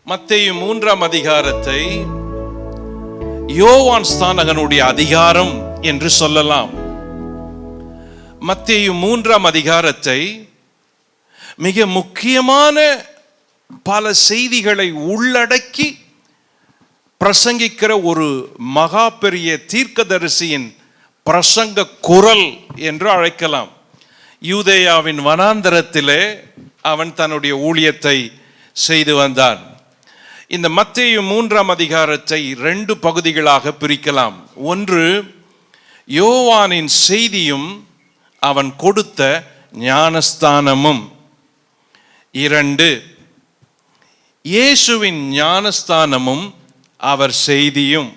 மத்தேயு 3ஆம் அதிகாரத்தை யோவான் ஸ்நானகனுடைய அதிகாரம் என்று சொல்லலாம். மத்தேயு 3ஆம் அதிகாரத்தை மிக முக்கியமான பல செய்திகளை உள்ளடக்கி பிரசங்கிக்கிற ஒரு மகா பெரிய தீர்க்கதரிசியின் பிரசங்க குரல் என்று அழைக்கலாம். யூதேயாவின் வனாந்தரத்திலே அவன் தன்னுடைய ஊழியத்தை செய்து வந்தான். இந்த மத்தேயு 3ஆம் அதிகாரத்தை 2 பகுதிகளாக பிரிக்கலாம். ஒன்று, யோவானின் செய்தியும் அவன் கொடுத்த ஞானஸ்தானமும். 2, இயேசுவின் ஞானஸ்தானமும் அவர் செய்தியும்.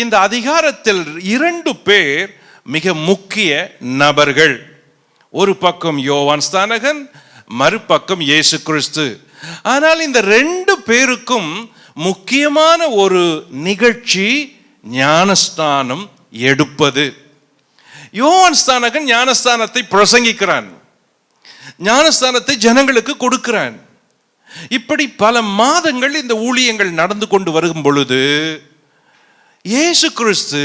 இந்த அதிகாரத்தில் 2 பேர் மிக முக்கிய நபர்கள். ஒரு பக்கம் யோவான் ஸ்நானகன், மறுபக்கம் இயேசு கிறிஸ்து. ஆனால் இந்த 2 பேருக்கும் முக்கியமான ஒரு நிகழ்ச்சி ஞானஸ்தானம் எடுப்பது. யோவான் ஸ்நானகன் ஞானஸ்தானத்தை பிரசங்கிக்கிறான், ஞானஸ்தானத்தை ஜனங்களுக்கு கொடுக்கிறான். இப்படி பல மாதங்கள் இந்த ஊழியங்கள் நடந்து கொண்டு வரும் பொழுது இயேசு கிறிஸ்து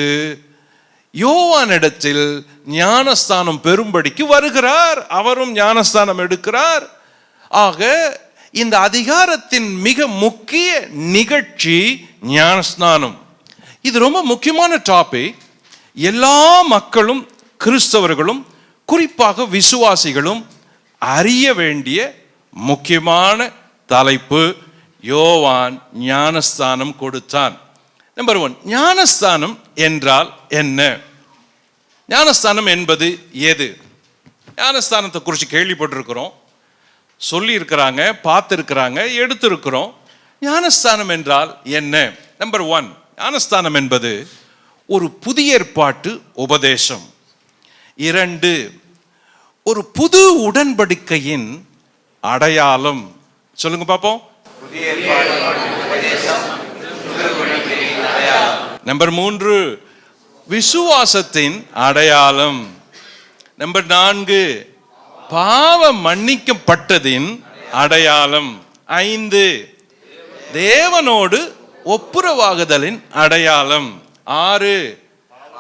யோவானிடத்தில் ஞானஸ்தானம் பெறும்படிக்கு வருகிறார். அவரும் ஞானஸ்தானம் எடுக்கிறார். ஆக இந்த அதிகாரத்தின் மிக முக்கிய நிகழ்ச்சி ஞானஸ்நானம். இது ரொம்ப முக்கியமான டாபிக். எல்லா மக்களும், கிறிஸ்தவர்களும், குறிப்பாக விசுவாசிகளும் அறிய வேண்டிய முக்கியமான தலைப்பு. யோவான் ஞானஸ்தானம் கொடுத்தான். நம்பர் 1, ஞானஸ்தானம் என்றால் என்ன? ஞானஸ்தானம் என்பது எது? ஞானஸ்தானத்தை குறித்து கேள்விப்பட்டிருக்கிறோம், சொல்லி இருக்கிறாங்க, பார்த்துருக்கிறாங்க, எடுத்திருக்கிறோம். ஞானஸ்தானம் என்றால் என்ன? நம்பர் 1, ஞானஸ்தானம் என்பது ஒரு புதிய ஏற்பாட்டு உபதேசம். 2, ஒரு புது உடன்படிக்கையின் அடையாளம். சொல்லுங்க பாப்போம். நம்பர் 3, விசுவாசத்தின் அடையாளம். நம்பர் 4, பாவம் மன்னிக்கப்பட்டதின் அடையாளம். 5, தேவனோடு ஒப்புரவாகுதலின் அடையாளம். 6,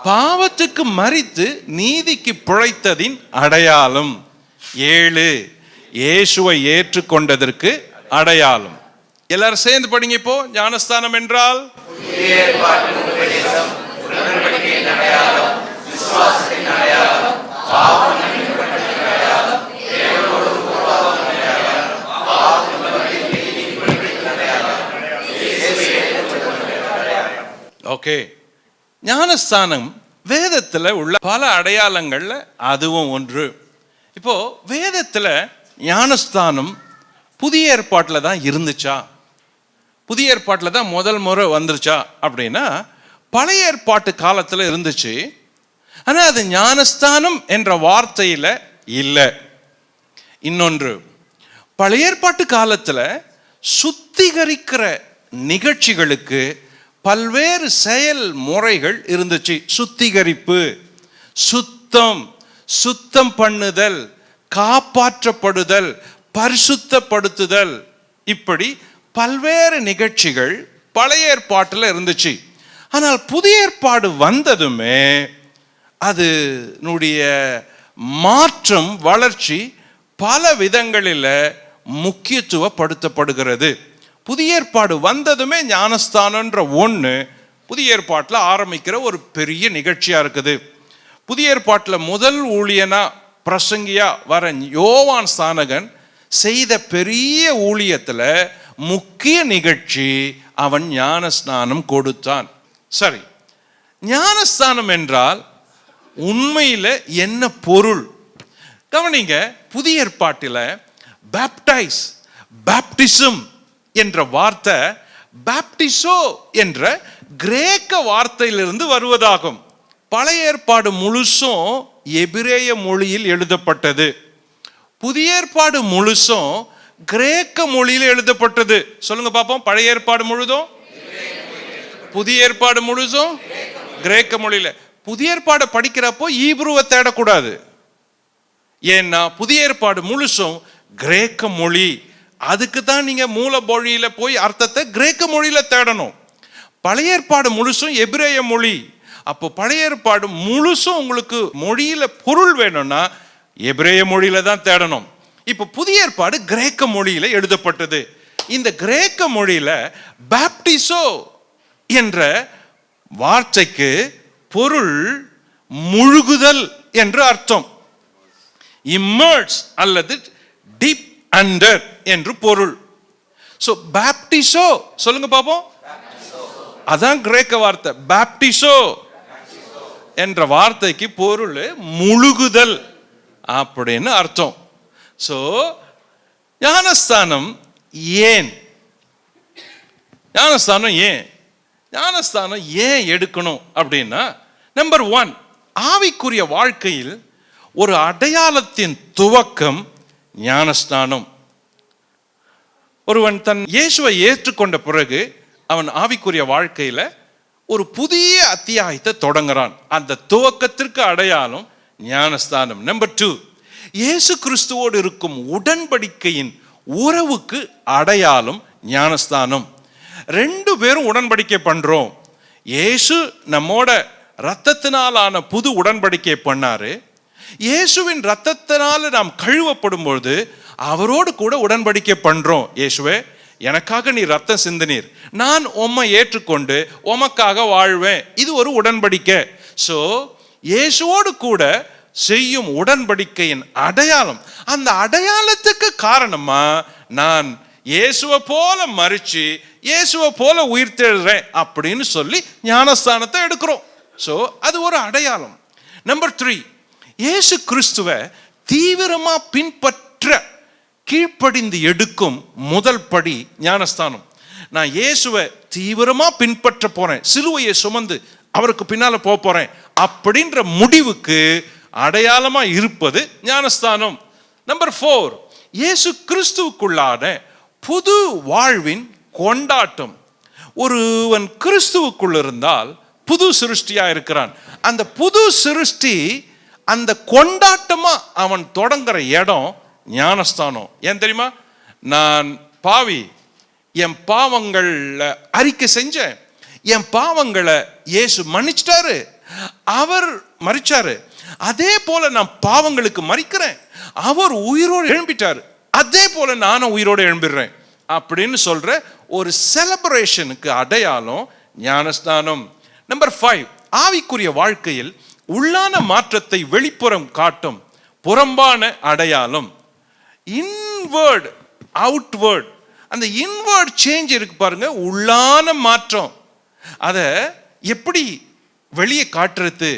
பாவத்துக்கு மரித்து நீதிக்கு பிழைத்ததின் அடையாளம். 7, இயேசுவை ஏற்றுக்கொண்டதற்கு அடையாளம். எல்லாரும் சேர்ந்து படிங்க இப்போ. ஞானஸ்தானம் என்றால் ஓகே. ஞானஸ்தானம் வேதத்தில் உள்ள பல அடையாளங்கள்ல அதுவும் ஒன்று. இப்போ வேதத்தில் ஞானஸ்தானம் புதிய ஏற்பாட்டில் தான் இருந்துச்சா, புதிய ஏற்பாட்டில் தான் முதல் முறை வந்துருச்சா அப்படின்னா பழைய ஏற்பாட்டு காலத்தில் இருந்துச்சு. ஆனால் அது ஞானஸ்தானம் என்ற வார்த்தையில் இல்லை. இன்னொன்று, பழைய ஏற்பாட்டு காலத்தில் சுத்திகரிக்கிற நிகழ்ச்சிகளுக்கு பல்வேறு செயல் முறைகள் இருந்துச்சு. சுத்திகரிப்பு, சுத்தம், சுத்தம் பண்ணுதல், காப்பாற்றப்படுதல், பரிசுத்தப்படுத்துதல், இப்படி பல்வேறு நிகழ்ச்சிகள் பழைய ஏற்பாட்டில் இருந்துச்சு. ஆனால் புதிய ஏற்பாடு வந்ததுமே அதனுடைய மாற்றம், வளர்ச்சி பல விதங்களில் முக்கியத்துவப்படுத்தப்படுகிறது. புதிய ஏற்பாடு வந்ததுமே ஞானஸ்தானன்ற ஒன்று புதிய ஏற்பாட்டில் ஆரம்பிக்கிற ஒரு பெரிய நிகழ்ச்சியாக இருக்குது. புதிய ஏற்பாட்டில் முதல் ஊழியனா பிரசங்கியா வர யோவான் ஸ்நானகன் செய்த பெரிய ஊழியத்தில் முக்கிய நிகழ்ச்சி அவன் ஞானஸ்நானம் கொடுத்தான். சரி, ஞானஸ்தானம் என்றால் உண்மையில் என்ன பொருள்? கவனிங்க, புதிய ஏற்பாட்டில் பேப்டைஸ், பேப்டிசம் என்ற வார்த்தை பேப்டிசோ என்ற கிரேக்க வார்த்தையிலிருந்து வருவதாகும். பழைய ஏற்பாடு முழுசும் எபிரேய மொழியில் எழுதப்பட்டது. புதிய ஏற்பாடு முழுசும் கிரேக்க மொழியில் எழுதப்பட்டது. சொல்லுங்க பாப்போம். பழைய ஏற்பாடு முழுதும், புதிய ஏற்பாடு முழுசும் கிரேக்க மொழியில. புதிய ஏற்பாடு படிக்கிறப்போ ஈப்ருவை தேடக்கூடாது. ஏன்னா புதிய ஏற்பாடு முழுசும் கிரேக்க மொழி, அதுக்கு தான் நீங்க மூல மொழியில போய் அர்த்தத்தை கிரேக்க மொழியில தேடணும். பழைய ஏற்பாடு முழுசும் எபிரேய மொழி. அப்போ பழைய ஏற்பாடு முழுசும் உங்களுக்கு மொழியில பொருள் வேணும்னா எபிரேய மொழியில தான் தேடணும். இப்போ புதிய ஏற்பாடு கிரேக்க மொழியில எழுதப்பட்டது. இந்த கிரேக்க மொழியில பாப்டிசோ என்ற வார்த்தைக்கு பொருள் முழுகுதல் என்று அர்த்தம். இம்மர்ஸ் அல்லது டீப் அண்டர் என்று பொருள். சோ பாப்டிசோ சொல்லுங்க பாப்போம். அதான் கிரேக்க வார்த்தை. பாப்டிசோ என்ற வார்த்தைக்கு பொருள் முழுகுதல் அப்படின்னு அர்த்தம். சோ ஞானஸ்தானம் ஏன்? ஞானஸ்தானம் ஏன்? ஞானஸ்தானம் ஏன் எடுக்கணும் அப்படின்னா, நம்பர் 1, ஆவிக்குரிய வாழ்க்கையில் ஒரு அடையாளத்தின் துவக்கம் ஞானஸ்தானம். ஒருவன் தன் இயேசுவை ஏற்றுக்கொண்ட பிறகு அவன் ஆவிக்குரிய வாழ்க்கையில ஒரு புதிய அத்தியாயத்தை தொடங்குறான். அந்த துவக்கத்திற்கு அடையாளம் ஞானஸ்தானம். நம்பர் 2, இயேசு கிறிஸ்துவோடு இருக்கும் உடன்படிக்கையின் உறவுக்கு அடையாளம் ஞானஸ்தானம். 2 பேரும் உடன்படிக்கை பண்றோம். இயேசு நம்மோட இரத்தத்தினாலான புது உடன்படிக்கை பண்ணாரு. இயேசுவின் இரத்தத்தினால நாம் கழுவப்படும் பொழுது அவரோடு கூட உடன்படிக்கை பண்றோம். இயேசுவே, எனக்காக நீ ரத்தம் சிந்தினீர், நான் உம்மை ஏற்றுக்கொண்டு உமக்காக வாழ்வேன். இது ஒரு உடன்படிக்கை. சோ இயேசுவோடு கூட செய்யும் உடன்படிக்கையின் அடையாளம். அந்த அடையாளத்துக்கு காரணமா நான் இயேசுவை போல மரிச்சு இயேசுவை போல உயிர்த்தெழுறேன் அப்படின்னு சொல்லி ஞானஸ்தானத்தை எடுக்கிறோம். சோ அது ஒரு அடையாளம். நம்பர் 3, இயேசு கிறிஸ்துவை தீவிரமா பின்பற்ற கீழ்ப்படிந்து எடுக்கும் முதல் படி ஞானஸ்தானம். நான் இயேசுவை தீவிரமா பின்பற்ற போறேன், சிலுவையை சுமந்து அவருக்கு பின்னால போறேன் அப்படின்ற முடிவுக்கு அடையாளமா இருப்பது ஞானஸ்தானம். நம்பர் 4, இயேசு கிறிஸ்துவுக்குள்ளான புது வாழ்வின் கொண்டாட்டம். ஒருவன் கிறிஸ்துவுக்குள் இருந்தால் புது சிருஷ்டியா இருக்கிறான். அந்த புது சிருஷ்டி அந்த கொண்டாட்டமா அவன் தொடங்குற இடம் ஞானஸ்தானம். ஏன் தெரியுமா? நான் பாவி, என் பாவங்கள்ல அறிக்கை செஞ்சேன், என் பாவங்களை இயேசு மன்னிச்சிட்டாரு, அவர் மரிச்சாரு, அதே போல நான் பாவங்களுக்கு மரிக்கிறேன், அவர் உயிரோடு எழும்பிட்டாரு, அதே போல நானும் உயிரோடு எழும்பிடுறேன் அப்படின்னு சொல்ற ஒரு செலிப்ரேஷனுக்கு அடையாளம் ஞானஸ்தானம். நம்பர் 5, ஆவிக்குரிய வாழ்க்கையில் உள்ளான மாற்றத்தை வெளிப்புறம் காட்டும் புறம்பான அடையாளம். Inward outward. அந்த இன்வர்ட் சேஞ்ச் இருக்கு பாருங்க, உள்ளான மாற்றம். அதை எப்படி வெளியே காட்டுறது?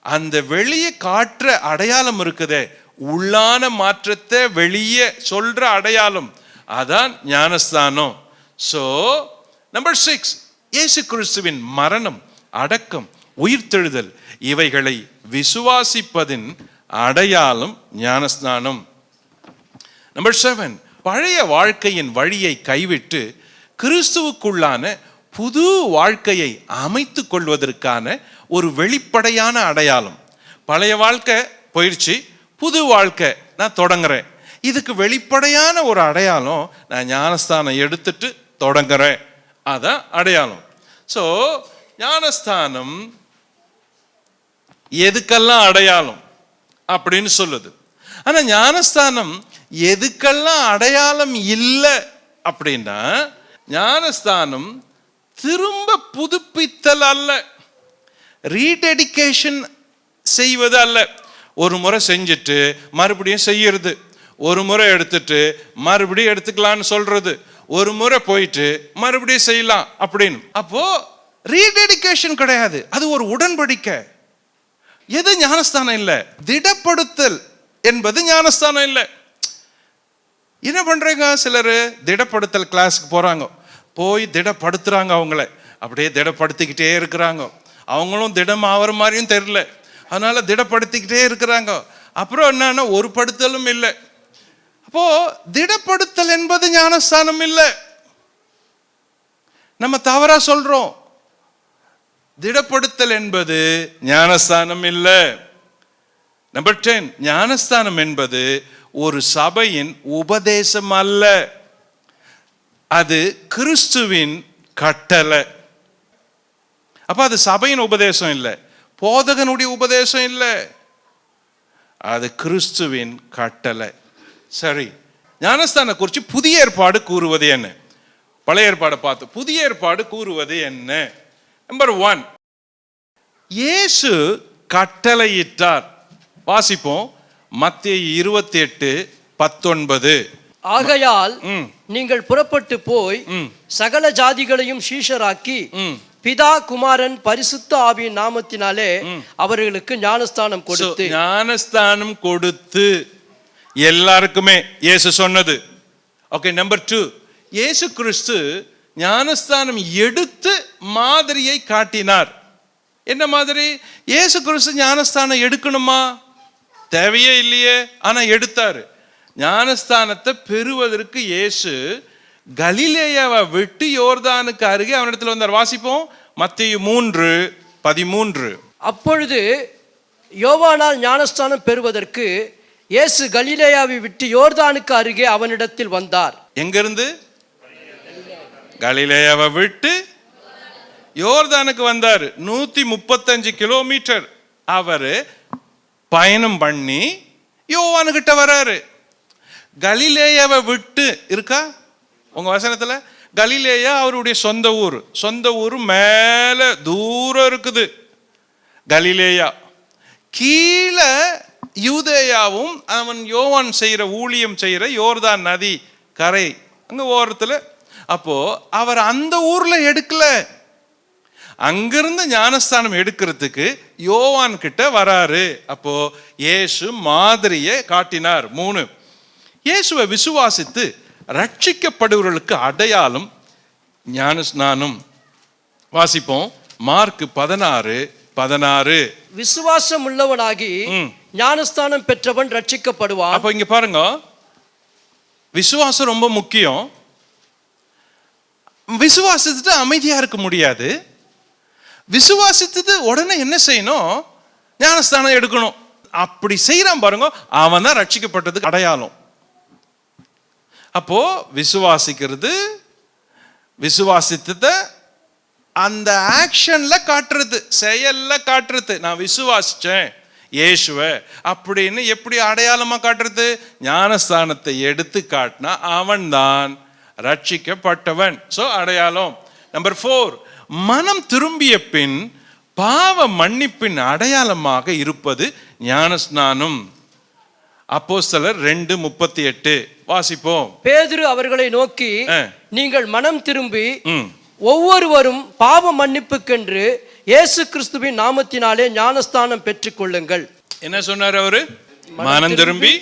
அந்த வெளியே காட்டுற அடையாளம் இருக்குதே, உள்ளான மாற்றத்தை வெளியே சொல்ற அடையாளம், அதான் ஞானஸ்தானம். சோ நம்பர் 6, இயேசு கிறிஸ்துவின் மரணம், அடக்கம், உயிர்த்தெழுதல் இவைகளை விசுவாசிப்பதின் அடையாளம் ஞானஸ்நானம். நம்பர் 7, பழைய வாழ்க்கையின் வழியை கைவிட்டு கிறிஸ்துவுக்குள்ளான புது வாழ்க்கையை அமைத்துக் கொள்வதற்கான ஒரு வெளிப்படையான அடையாளம். பழைய வாழ்க்கை போயிடுச்சு, புது வாழ்க்கை நான் தொடங்குறேன். இதுக்கு வெளிப்படையான ஒரு அடையாளம் நான் ஞானஸ்தானம் எடுத்துட்டு தொடங்குறேன், அதான் அடையாளம். ஸோ ஞானஸ்தானம் எதுக்கெல்லாம் அடையாளம் அப்படின்னு சொல்லுது. ஆனா ஞானஸ்தானம் எதுக்கெல்லாம் அடையாளம் இல்லை அப்படின்னா, ஞானஸ்தானம் திரும்ப புதுப்பித்தல் அல்ல, ரீடெடிகேஷன் செய்வது அல்ல. ஒரு முறை செஞ்சுட்டு மறுபடியும் செய்யறது, ஒரு முறை எடுத்துட்டு மறுபடியும் எடுத்துக்கலான்னு சொல்றது, ஒரு முறை போயிட்டு மறுபடியும் செய்யலாம் அப்படின்னு. அப்போ ரீடெடிகேஷன் கிடையாது, அது ஒரு உடன்படிக்கை. எது ஞானஸ்தானம் இல்லை? திடப்படுத்தல் என்பது ஞானஸ்தானம் இல்லை. என்ன பண்றீங்க? சிலர் திடப்படுத்தல் கிளாஸுக்கு போறாங்க, போய் திடப்படுத்துறாங்க, அவங்கள அப்படியே திடப்படுத்திக்கிட்டே இருக்கிறாங்க. அவங்களும் திடம் ஆகிற மாதிரியும் தெரியல, அதனால திடப்படுத்திக்கிட்டே இருக்கிறாங்க. அப்புறம் என்னன்னா ஒரு படுத்தலும் இல்லை. அப்போ திடப்படுத்தல் என்பது ஞானஸ்தானம் இல்லை. நம்ம தவறா சொல்றோம். திடப்படுத்தல் என்பது ஞானஸ்தானம் இல்லை. நம்பர் 10, ஞானஸ்தானம் என்பது ஒரு சபையின் உபதேசம் அல்ல. அது கிறிஸ்துவின் கட்டளை. அப்ப அது சபையின் உபதேசம் இல்லை, போதகனுடைய உபதேசம் இல்லை, அது கிறிஸ்துவின் கட்டளை. சரி, ஞானஸ்தானம் குறித்து புதிய ஏற்பாடு கூறுவது என்ன? பழைய ஏற்பாடை பார்த்து புதிய ஏற்பாடு கூறுவது என்ன? நம்பர் 1, இயேசு கட்டளையிட்டார். வாசிப்போம், மத்தேயு 28:19. ஆகையால் நீங்கள் புறப்பட்டு போய் சகல ஜாதிகளையும் சீஷராக்கி பிதா குமாரன் பரிசுத்த ஆவியின் நாமத்தினாலே அவர்களுக்கு ஞானஸ்தானம் கொடுத்து. ஞானஸ்தானம் கொடுத்து எல்லாருக்குமே இயேசு சொன்னது. ஓகே, நம்பர் 2, இயேசு கிறிஸ்து ஞானஸ்தானம் எடுத்து மாதிரியை காட்டினார். என்ன மாதிரி? இயேசு கிறிஸ்து ஞானஸ்தானம் எடுக்கணுமா? தேவையே இல்லையே, ஆனா எடுத்தாரு. ஞானஸ்தானத்தை பெறுவதற்கு இயேசு கலிலேயாவை விட்டு யோர்தானுக்கு அருகே அவனிடத்தில் வந்தார். வாசிப்போம், மத்தேயு 3:13. அப்பொழுது யோவானால் ஞானஸ்தானம் பெறுவதற்கு இயேசு கலிலேயாவை விட்டு யோர்தானுக்கு அருகே அவனிடத்தில் வந்தார். எங்கிருந்து? கலிலேயாவை விட்டு யோர்தானுக்கு வந்தார். 135 கிலோமீட்டர் அவரு பயணம் பண்ணி யோவானுகிட்ட வராரு. கலிலேயாவை விட்டு இருக்கா உங்க வசனத்துல? கலிலேயா அவருடைய சொந்த ஊர். சொந்த ஊர் மேல தூரம் இருக்குது கலிலேயா. கீழே யூதேயாவும் அவன் யோவான் செய்யற ஊழியம் செய்யற யோர்தான் நதி கரை அங்க ஓரத்துல. அப்போ அவர் அந்த ஊர்ல எடுக்கல, அங்கிருந்து ஞானஸ்தானம் எடுக்கிறதுக்கு யோவான் கிட்ட வராரு. அப்போ இயேசு மாதிரியை காட்டினார். 3, இயேசுவை விசுவாசித்து ரட்சிக்கப்படுவர்களுக்கு அடையாளம் ஞானஸ்நானம். வாசிப்போம், மார்க் 16:16. விசுவாசம் உள்ளவனாகி ஞானஸ்தானம் பெற்றவன் ரட்சிக்கப்படுவான். அப்ப இங்க பாருங்க, விசுவாசம் ரொம்ப முக்கியம். விசுவாசித்துட்டு அமைதியா இருக்க முடியாது. விசுவாசித்துட்டு உடனே என்ன செய்யணும்? ஞானஸ்தானம் எடுக்கணும். அப்படி செய்யறான் பாருங்க, அவன் தான் ரட்சிக்கப்பட்டதுக்கு அடையாளம். அப்போ விசுவாசிக்கிறது, விசுவாசித்தத அந்த ஆக்ஷன்ல காட்டுறது, செயல்ல காட்டுறது. நான் விசுவாசிச்சேன் இயேசுவை அப்படின்னு எப்படி அடையாளமா காட்டுறது? ஞானஸ்தானத்தை எடுத்து காட்டினா அவன் தான் ரட்சிக்கப்பட்டவன். சோ அடையாளம். நம்பர் 4, மனம் திரும்பிய பின் பாவ மன்னிப்பின் அடையாளமாக இருப்பது ஞானஸ்நானம். அப்போஸ்தலர் 2:38. வாசிப்போம். பேதுரு அவர்களை நோக்கி, நீங்கள் மனம் திரும்பி ஒவ்வொருவரும் பாவ மன்னிப்புக்கென்று இயேசு கிறிஸ்துவின் நாமத்தினாலே ஞானஸ்தானம் பெற்றுக் கொள்ளுங்கள். என்ன சொன்னார் அவரு? மனம் திரும்பி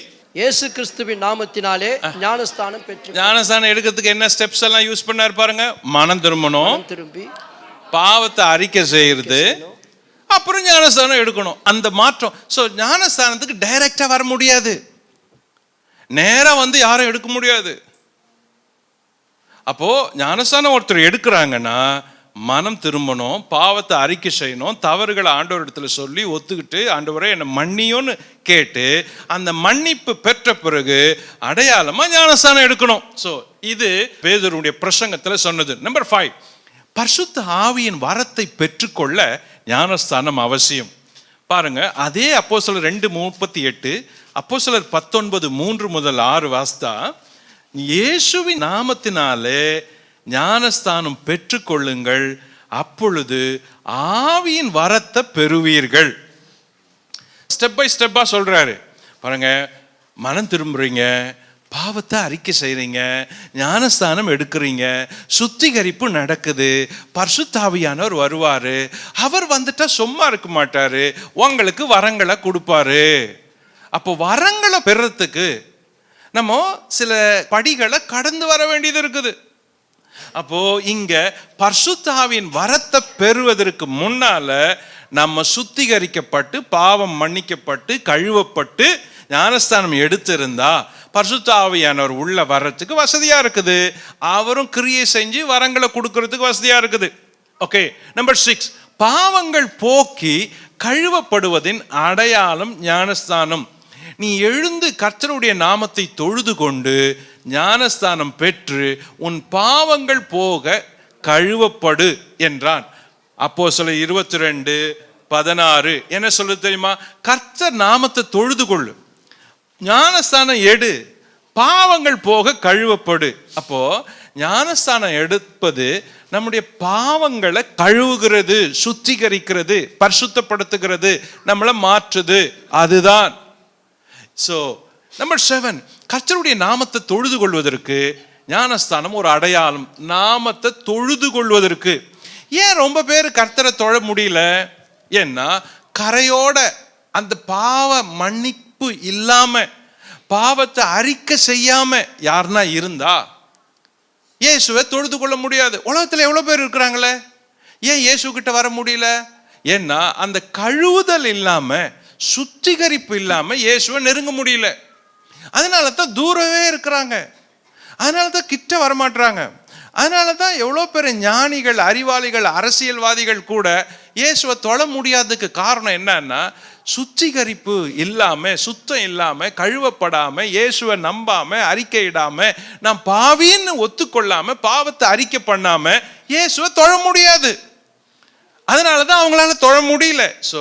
இயேசு கிறிஸ்துவின் நாமத்தினாலே ஞானஸ்தானம் பெற்று. ஞானஸ்தானம் எடுக்கிறதுக்கு என்ன ஸ்டெப்ஸ் எல்லாம் யூஸ் பண்ணார் பாருங்க. மனம் திரும்பணும், திரும்பி பாவத்தை அறிக்கை செய்யறது, அப்புறம் ஞானஸ்தானம் எடுக்கணும். அந்த மாற்றம். சோ ஞானஸ்தானத்துக்கு டைரக்டா வர முடியாது, நேரா வந்து யாரும் எடுக்க முடியாது. அப்போ ஞானஸ்தானம் ஒருத்தர் எடுக்கிறாங்கன்னா மனம் திரும்பணும், பாவத்தை அறிக்கை செய்யணும், தவறுகளை ஆண்டவர் இடத்துல சொல்லி ஒத்துக்கிட்டு ஆண்டவரே என்னை மன்னியோன்னு கேட்டு அந்த மன்னிப்பு பெற்ற பிறகு அடையாளமா ஞானஸ்தானம் எடுக்கணும். ஸோ இது பேதுருடைய பிரசங்கத்துல சொன்னது. நம்பர் 5, பரிசுத்த ஆவியின் வரத்தை பெற்றுக்கொள்ள ஞானஸ்தானம் அவசியம். பாருங்க, அதே அப்போஸ்தலர் 2:38, அப்போஸ்தலர் 19:3-6 வாஸ்தா, இயேசுவின் நாமத்தினாலே ஞானஸ்தானம் பெற்றுக்கொள்ளுங்கள், அப்பொழுது ஆவியின் வரத்தை பெறுவீர்கள். ஸ்டெப் பை ஸ்டெப்பா சொல்றாரு பாருங்க. மனம் திரும்புறீங்க, பாவத்தை அறிக்கை செய்றீங்க, ஞானஸ்தானம் எடுக்கிறீங்க, சுத்திகரிப்பு நடக்குது, பரிசுத்த ஆவியானவர் வருவாரு. அவர் வந்துட்டா சும்மா இருக்க மாட்டாரு, உங்களுக்கு வரங்களை கொடுப்பாரு. அப்போ வரங்களை பெறறதுக்கு நம்ம சில படிகளை கடந்து வர வேண்டியது இருக்குது. அப்போ இங்க பரிசுத்த ஆவியின் வரத்தை பெறுவதற்கு முன்னால நம்ம சுத்திகரிக்கப்பட்டு பாவம் மன்னிக்கப்பட்டு கழுவப்பட்டு ஞானஸ்தானம் எடுத்திருந்தா பரிசுத்த ஆவியானவர் உள்ள வர்றதுக்கு வசதியா இருக்குது. அவரும் கிரியை செஞ்சு வரங்களை கொடுக்கறதுக்கு வசதியா இருக்குது. ஓகே, நம்பர் 6, பாவங்கள் போக்கி கழுவப்படுவதின் அடையாளம் ஞானஸ்தானம். நீ எழுந்து கர்த்தருடைய நாமத்தை தொழுது கொண்டு ஞானஸ்தானம் பெற்று உன் பாவங்கள் போக கழுவப்படு என்றான். அப்போஸ்தலர் 22:16 என்ன சொல்லுது தெரியுமா? கர்த்தர் நாமத்தை தொழுது கொள்ளு, ஞானஸ்தானம் எடு, பாவங்கள் போக கழுவப்படு. அப்போ ஞானஸ்தானம் எடுப்பது நம்முடைய பாவங்களை கழுவுகிறது, சுத்திகரிக்கிறது, பரிசுத்தப்படுத்துகிறது, நம்மளை மாற்றுது. அதுதான். ஸோ நம்பர் 7, கர்த்தருடைய நாமத்தை தொழுது கொள்வதற்கு ஞானஸ்தானம் ஒரு அடையாளம். நாமத்தை தொழுது கொள்வதற்கு ஏன் ரொம்ப பேர் கர்த்தரை தொழ முடியல? ஏன்னா கரையோட அந்த பாவ மன்னிப்பு இல்லாம, பாவத்தை அறிக்கை செய்யாம யாருன்னா இருந்தா இயேசுவை தொழுது கொள்ள முடியாது. உலகத்துல எவ்வளவு பேர் இருக்கிறாங்களே, ஏன் இயேசு கிட்ட வர முடியல? ஏன்னா அந்த கழுவுதல் இல்லாம, சுத்திகரிப்பு இல்லாம இயேசுவை நெருங்க முடியல. அதனால தான் தூரவே இருக்கிறாங்க, அதனால தான் கிட்ட வரமாட்டாங்க. அதனால தான் எவ்வளோ பேர் ஞானிகள், அறிவாளிகள், அரசியல்வாதிகள் கூட இயேசுவை தொழ முடியாததுக்கு காரணம் என்னன்னா, சுத்திகரிப்பு இல்லாம, சுத்தம் இல்லாம, கழுவப்படாம, இயேசுவை நம்பாம, அறிக்கையிடாம, நான் பாவின்னு ஒத்துக்கொள்ளாம, பாவத்தை அறிக்கை பண்ணாம இயேசுவை தொழ முடியாது. அதனால தான் அவங்களால தொழ முடியல. ஸோ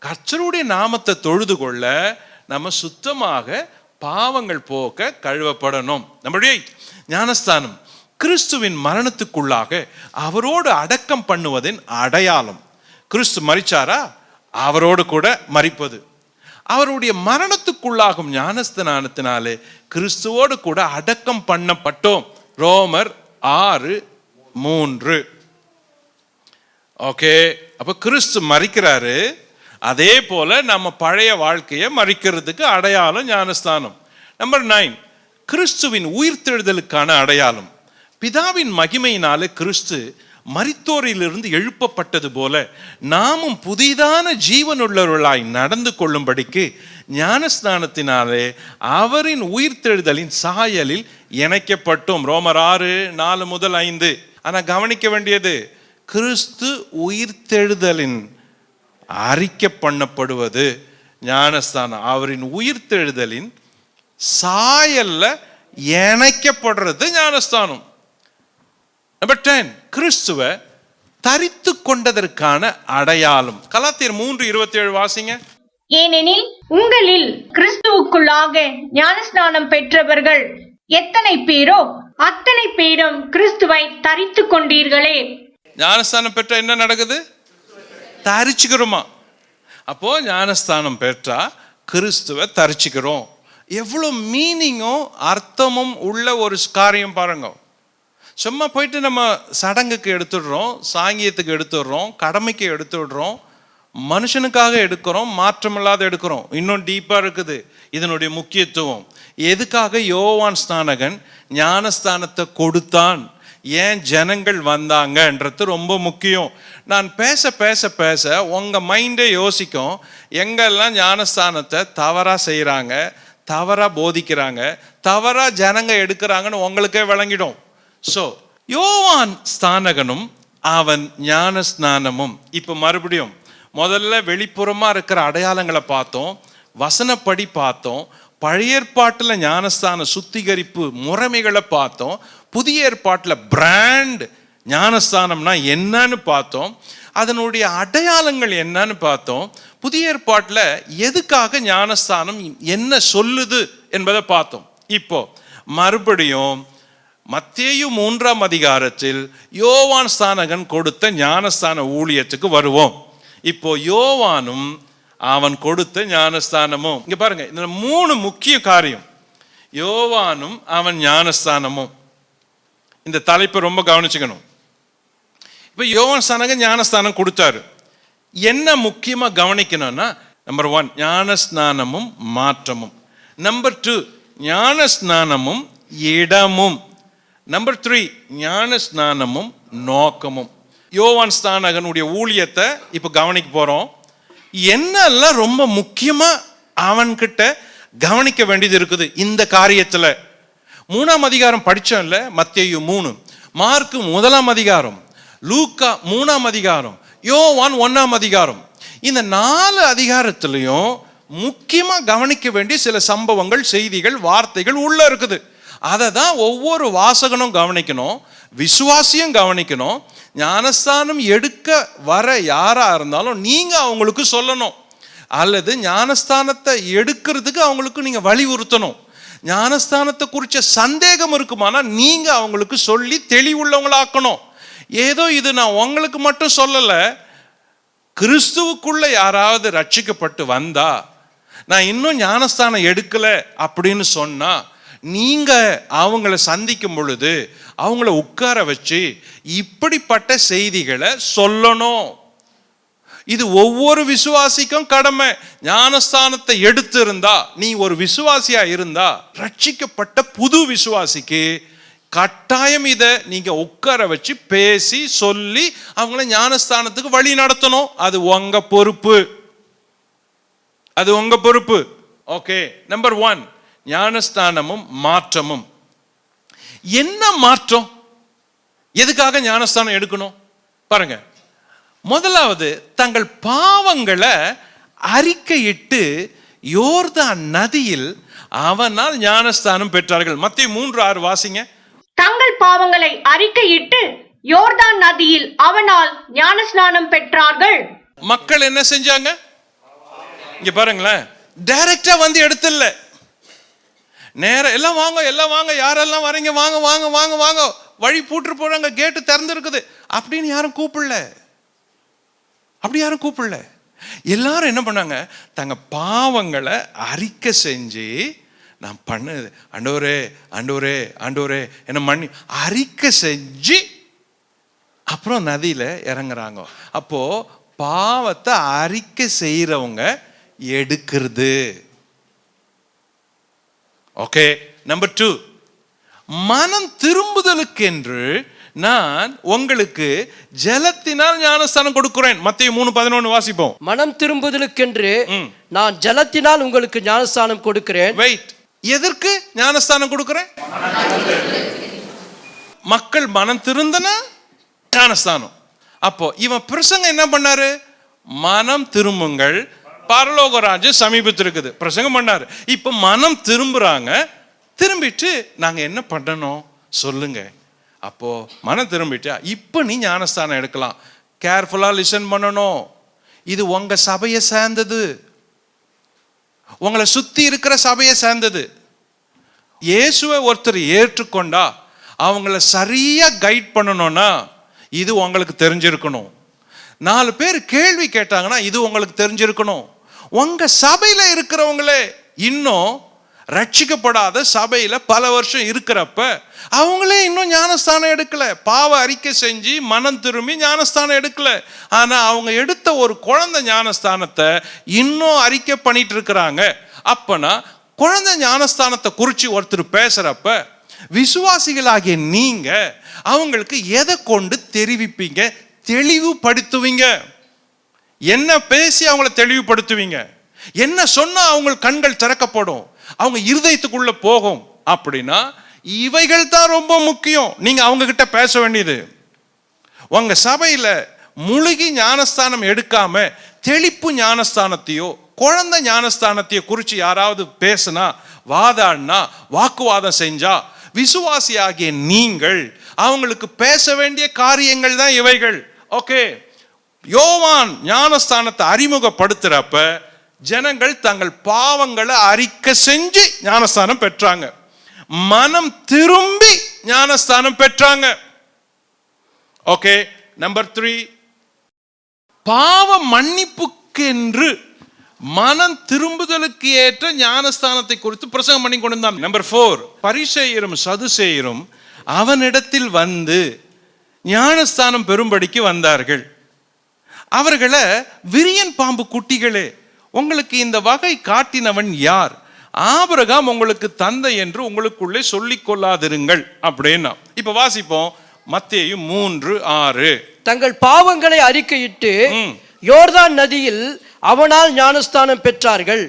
கர்த்தருடைய நாமத்தை தொழுது கொள்ள நம்ம சுத்தமாக பாவங்கள் போக்க கழுவப்படணும். நம்முடைய ஞானஸ்தானம் கிறிஸ்துவின் மரணத்துக்குள்ளாக அவரோடு அடக்கம் பண்ணுவதின் அடையாளம். கிறிஸ்து மரிச்சாரா, அவரோடு கூட மரிப்பது. அவருடைய மரணத்துக்குள்ளாகும் ஞானஸ்தானத்தினாலே கிறிஸ்துவோடு கூட அடக்கம் பண்ணப்பட்டோம். ரோமர் 6:3. ஓகே, அப்ப கிறிஸ்து மரிக்கிறாரு, அதே போல நம்ம பழைய வாழ்க்கையை மரிக்கிறதுக்கு அடையாளம் ஞானஸ்தானம். நம்பர் 9, கிறிஸ்துவின் உயிர்த்தெழுதலுக்கான அடையாளம். பிதாவின் மகிமையினாலே கிறிஸ்து மரித்தோரிலிருந்து எழுப்பப்பட்டது போல நாமும் புதிதான ஜீவனுள்ளவர்களாய் நடந்து கொள்ளும்படிக்கு ஞானஸ்நானத்தினாலே அவரின் உயிர்த்தெழுதலின் சாயலில் இணைக்கப்பட்டோம். ரோமர் 6:4-5. ஆனா கவனிக்க வேண்டியது, கிறிஸ்து உயிர்த்தெழுதலின் அறிக்கை பண்ணப்படுவது ஞானஸ்தானம். அவரின் உயிர்த்தெழுதலின் சாயல்ல இணைக்கப்படுறது ஞானஸ்தானம். நம்பர் 10, கிறிஸ்துவை தரித்து கொண்டதற்கான அடையாளம். கலாத்தியர் 3:27 வாசிங்க. ஏனெனில் உங்களில் கிறிஸ்துவுக்குள்ளாக ஞானஸ்நானம் பெற்றவர்கள் எத்தனை பேரோ அத்தனை பேரும் கிறிஸ்துவை தரித்து கொண்டீர்களே. ஞானஸ்தானம் பெற்ற என்ன நடக்குது? தரிச்சுக்கிறோமா? அப்போ ஞானஸ்தானம் பெற்றா கிறிஸ்துவை தரிச்சுக்கிறோம். எவ்வளவு மீனிங்கும் அர்த்தமும் உள்ள ஒரு காரியம் பாருங்க. சும்மா போயிட்டு நம்ம சடங்குக்கு எடுத்துடுறோம், சாங்கியத்துக்கு எடுத்துடுறோம், கடமைக்கு எடுத்துடுறோம், மனுஷனுக்காக எடுக்கிறோம், மாற்றமில்லாத எடுக்கிறோம். இன்னும் டீப்பாக இருக்குது இதனுடைய முக்கியத்துவம். எதுக்காக யோவான் ஸ்நானகன் ஞானஸ்தானத்தை கொடுத்தான், ஏன் ஜனங்கள் வந்தாங்கன்றது ரொம்ப முக்கியம். நான் பேச பேச பேச உங்கள் மைண்டே யோசிக்கும், எங்கெல்லாம் ஞானஸ்தானத்தை தவறாக செய்கிறாங்க, தவறாக போதிக்கிறாங்க, தவறாக ஜனங்க எடுக்கிறாங்கன்னு உங்களுக்கே விளங்கிடும். ஸோ யோவான் ஸ்நானகனும் அவன் ஞான ஸ்நானமும். இப்போ மறுபடியும் முதல்ல வெளிப்புறமாக இருக்கிற அடையாளங்களை பார்த்தோம், வசனப்படி பார்த்தோம், பழைய ஏற்பாட்டில் ஞானஸ்தான சுத்திகரிப்பு முறைமைகளை பார்த்தோம், புதிய ஏற்பாட்டில் பிராண்ட் ஞானஸ்தானம்னா என்னன்னு பார்த்தோம், அதனுடைய அடையாளங்கள் என்னன்னு பார்த்தோம், புதிய ஏற்பாட்டில் எதுக்காக ஞானஸ்தானம் என்ன சொல்லுது என்பதை பார்த்தோம். இப்போ மறுபடியும் மத்தேயு 3ஆம் அதிகாரத்தில் யோவான் ஸ்நானகன் கொடுத்த ஞானஸ்தான ஊழியத்துக்கு வருவோம். இப்போ யோவானும் அவன் கொடுத்த ஞானஸ்தானமும். இங்க பாருங்க, இந்த 3 முக்கிய காரியம். யோவானும் அவன் ஞானஸ்தானமும். இந்த தலைப்பை ரொம்ப கவனிச்சுக்கணும். இப்போ யோவான் ஸ்நானகன் ஞானஸ்தானம் கொடுத்தாரு. என்ன முக்கியமா கவனிக்கணும்னா, நம்பர் 1 ஞானஸ்நானமும் மாற்றமும். நம்பர் 2 ஞானஸ்நானமும் இடமும். நம்பர் 3 ஞானஸ்நானமும் நோக்கமும். யோவான் ஸ்நானகனுடைய ஊழியத்தை இப்போ கவனிக்க போறோம். என்னெல்லாம் ரொம்ப முக்கியமா அவன்கிட்ட கவனிக்க வேண்டியது இருக்குது இந்த காரியத்துல. 3ஆம் அதிகாரம் படிச்சோம்ல, மத்தேயு 3, மார்க்கு 1ஆம் அதிகாரம், லூக்கா 3ஆம் அதிகாரம், யோவான் 1ஆம் அதிகாரம். இந்த 4 அதிகாரத்திலையும் முக்கியமா கவனிக்க வேண்டிய சில சம்பவங்கள், செய்திகள், வார்த்தைகள் உள்ள இருக்குது. அதை தான் ஒவ்வொரு வாசகனும் கவனிக்கணும், விசுவாசியும் கவனிக்கணும். ஞானஸ்தானம் எடுக்க வர யாரா இருந்தாலும் நீங்க அவங்களுக்கு சொல்லணும், அல்லது ஞானஸ்தானத்தை எடுக்கிறதுக்கு அவங்களுக்கு நீங்க வலியுறுத்தணும். ஞானஸ்தானத்தை குறித்த சந்தேகம் இருக்குமானா நீங்க அவங்களுக்கு சொல்லி தெளிவுள்ளவங்களாக்கணும். ஏதோ இது நான் உங்களுக்கு மட்டும் சொல்லலை, கிறிஸ்துவுக்குள்ள யாராவது ரட்சிக்கப்பட்டு வந்தா, நான் இன்னும் ஞானஸ்தானம் எடுக்கல அப்படின்னு சொன்னா, நீங்க அவங்கள சந்திக்கும் பொழுது அவங்கள உட்கார வச்சு இப்படிப்பட்ட செய்திகளை சொல்லணும். இது ஒவ்வொரு விசுவாசிக்கும் கடமை. ஞானஸ்தானத்தை எடுத்து இருந்தா, நீ ஒரு விசுவாசியா இருந்தா, ரட்சிக்கப்பட்ட புது விசுவாசிக்கு கட்டாயம் இதை நீங்க உட்கார வச்சு பேசி சொல்லி அவங்கள ஞானஸ்தானத்துக்கு வழி நடத்தணும். அது உங்க பொறுப்பு, அது உங்க பொறுப்பு. ஓகே, நம்பர் 1, ஞானஸ்தானமும் மாற்றமும். என்ன மாற்றம்? எதுக்காக ஞானஸ்தானம் எடுக்கணும் பாருங்க. முதலாவது, தங்கள் பாவங்களை அறிக்கையிட்டு யோர்தான் நதியில் அவனால் ஞானஸ்தானம் பெற்றார்கள். மத்தேயு 3:6 வாசிங்க. தங்கள் பாவங்களை அறிக்கையிட்டு யோர்தான் நதியில் அவனால் ஞானஸ்நானம் பெற்றார்கள். மக்கள் என்ன செஞ்சாங்க? இங்க பாருங்களேன், டைரக்டா வந்து எடுத்துல நேர எல்லாம் வாங்க, எல்லாம் வாங்க, யாரெல்லாம் வரீங்க, வாங்க வாங்க வாங்க வாங்க, வழி பூட்டு போறாங்க, கேட்டு திறந்து இருக்குது அப்படின்னு யாரும் கூப்பிடல. அப்படி யாரும் கூப்பிடல. எல்லாரும் என்ன பண்ணாங்க? தங்க பாவங்களை அறிக்கை செஞ்சு, நான் பண்ணது ஆண்டவரே ஆண்டவரே ஆண்டவரே என்ன மன்னி அறிக்கை செஞ்சு அப்புறம் நதியில இறங்குறாங்க. அப்போ பாவத்தை அறிக்கை செய்யறவங்க எடுக்கிறது. ஓகே, நம்பர் 2, மனம் திரும்புதலுக்கென்று நான் உங்களுக்கு ஜலத்தினால் ஞானஸ்தானம் கொடுக்கிறேன். மத்தேயு 3:11 வாசிப்போம். மனம் திரும்புதலுக்கென்று நான் ஜலத்தினால் உங்களுக்கு ஞானஸ்தானம் கொடுக்கிறேன். வெயிட், எதற்கு ஞானஸ்தானம் கொடுக்கிறேன்? மக்கள் மனம் திருந்தனா ஞானஸ்தானம். அப்போ இவன் பிரசங்கம் என்ன பண்ணாரு? மனம் திரும்புங்கள், பரலோக ராஜ்யம் சமீபத்திருக்குது பிரசங்கம் பண்ணாரு. இப்ப மனம் திரும்புறாங்க. திரும்பிட்டு நாங்க என்ன பண்ணணும் சொல்லுங்க. அப்போ மனம் திரும்பிட்டா இப்ப நீ ஞானஸ்தானம் எடுக்கலாம். கேர்ஃபுல்லா லிசன் பண்ணணும். இது உங்க சபையை சேர்ந்தது, உங்களை சுத்தி இருக்கிற சபையை சேர்ந்தது. இயேசுவை ஒருத்தர் ஏற்றுக்கொண்டா அவங்கள சரியா கைட் பண்ணணும்னா இது உங்களுக்கு தெரிஞ்சிருக்கணும். 4 பேர் கேள்வி கேட்டாங்கன்னா இது உங்களுக்கு தெரிஞ்சிருக்கணும். உங்க சபையில இருக்கிறவங்களே இன்னும் ரட்சிக்கப்படாத சபையில பல வருஷம் இருக்கிறப்ப அவங்களே இன்னும் ஞானஸ்தானம் எடுக்கல, பாவ அறிக்கை செஞ்சு மனம் திரும்பி ஞானஸ்தானம் எடுக்கல. ஆனா அவங்க எடுத்த ஒரு குழந்தை ஞானஸ்தானத்தை இன்னும் அறிக்கை பண்ணிட்டு இருக்கிறாங்க. அப்பனா குழந்தை ஞானஸ்தானத்தை குறித்து ஒருத்தர் பேசுறப்ப விசுவாசிகளாகிய நீங்க அவங்களுக்கு எதை கொண்டு தெரிவிப்பீங்க, தெளிவுபடுத்துவீங்க? என்ன பேசி அவங்கள தெளிவுபடுத்துவீங்க? என்ன சொன்னா அவங்க கண்கள் திறக்கப்படும், அவங்க இருதயத்துக்குள்ள போகும்? அப்படின்னா இவைகள் தான் ரொம்ப முக்கியம். நீங்க அவங்க கிட்ட பேச வேண்டியது. உங்க சபையில முழுகி ஞானஸ்தானம் எடுக்காம தெளிப்பு ஞானஸ்தானத்தையோ குழந்தை ஞானஸ்தானத்தையோ குறித்து யாராவது பேசினா, வாதாடினா, வாக்குவாதம் செஞ்சா, விசுவாசியாகிய நீங்கள் அவங்களுக்கு பேச வேண்டிய காரியங்கள் தான் இவைகள். ஓகே, யோவான் ஞானஸ்தானத்தை அறிமுகப்படுத்துறப்ப ஜனங்கள் தங்கள் பாவங்களை அறிக்கை செஞ்சு ஞானஸ்தானம் பெற்றாங்க, மனம் திரும்பி ஞானஸ்தானம் பெற்றாங்க. ஓகே, நம்பர் 3, பாவ மன்னிப்புக்கென்று மனம் திரும்புதலுக்கு ஏற்ற ஞானஸ்தானத்தை குறித்து பிரசங்கம் பண்ணி கொண்டிருந்தான். நம்பர் 4, பரிசேயரும் சதுசேயரும் அவனிடத்தில் வந்து ஞானஸ்தானம் பெறும்படிக்கு வந்தார்கள். அவர்களை விரியன் பாம்பு குட்டிகளே, உங்களுக்கு இந்த வகை காட்டினவன் யார்? ஆபிரகாம் உங்களுக்கு தந்தை என்று உங்களுக்குள்ளே சொல்லிக் கொள்ளாதிருங்கள் அப்படின்னா. இப்ப வாசிப்போம் மத்தேயு 3:6. தங்கள் பாவங்களை அறிக்கையிட்டு யோர்தான் நதியில் அவனால் ஞானஸ்தானம் பெற்றார்கள்.